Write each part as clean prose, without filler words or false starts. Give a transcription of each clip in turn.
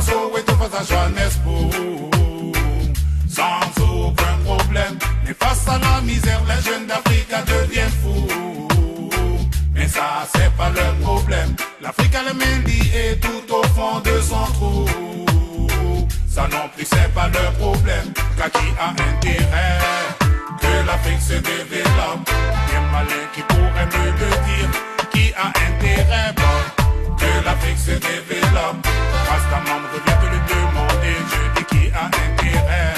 Soweto et tout face à Johannesburg. Sans aucun problème, mais face à la misère, les jeunes d'Afrique deviennent fous. Mais ça, c'est pas le problème. L'Afrique a les mains liées tout au fond de son trou. Ça non plus, c'est pas le problème. Car qui a intérêt que l'Afrique se développe? Bien malin qui pourrait me le dire. Qui a intérêt, bon, que l'Afrique se développe? Rastaman revient de le demander. Je dis qui a intérêt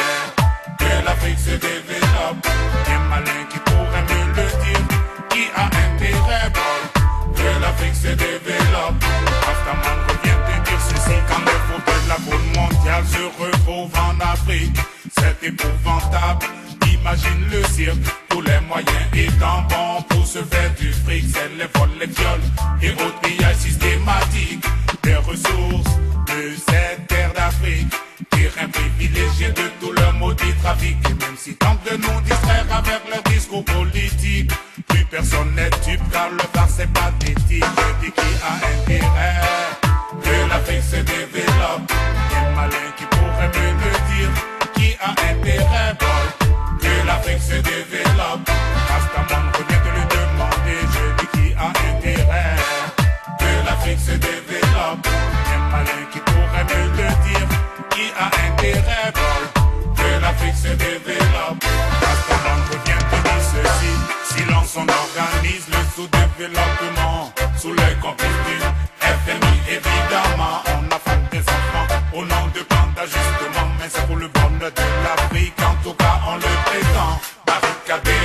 que l'Afrique se développe? Bien malin qui pourrait me le dire. Qui a intérêt, bon, que l'Afrique se développe? Rastaman revient de dire ceci. Quand le fauteuil de la boule mondiale se retrouve en Afrique, c'est épouvantable. Imagine le cirque, tous les moyens étant bons pour se faire du fric. C'est les vols, les viols et autres pillages systématiques des ressources de cette terre d'Afrique. Terrain privilégié de tout le maudit trafic. Et même si tentent de nous distraire avec leur discours politique, plus personne n'est dupe car le phare c'est pathétique. Je dis qui a intérêt que l'Afrique se développe? Quel malin qui pourrait me le dire? Qui a intérêt, boy, que l'Afrique se développe? Rastaman revient de le demander. Je dis qui a intérêt que l'Afrique se développe? Quel malin qui pourrait me le dire? Qui a intérêt, boy, que l'Afrique se développe? Rastaman revient de dire ceci. Silence, on organise le sous-développement sous les complices du FMI, évidemment. On affronte des enfants au nom de plan d'ajustement, mais c'est pour le bonheur de l'Afrique, en tout cas on le prétend. Barricadé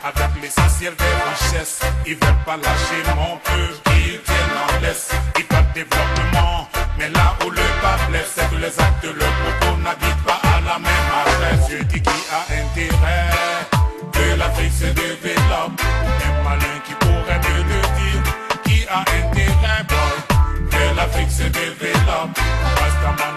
avec l'essentiel des richesses, ils veulent pas lâcher mon peuple, ils tiennent en laisse. Ils parlent de développement, mais là où le bas blesse, c'est que les actes de leur propos n'habitent pas à la même adresse. Je dis qui a intérêt que l'Afrique se développe? Un malin qui pourrait me le dire. Qui a intérêt, boy, que l'Afrique se développe? Rastaman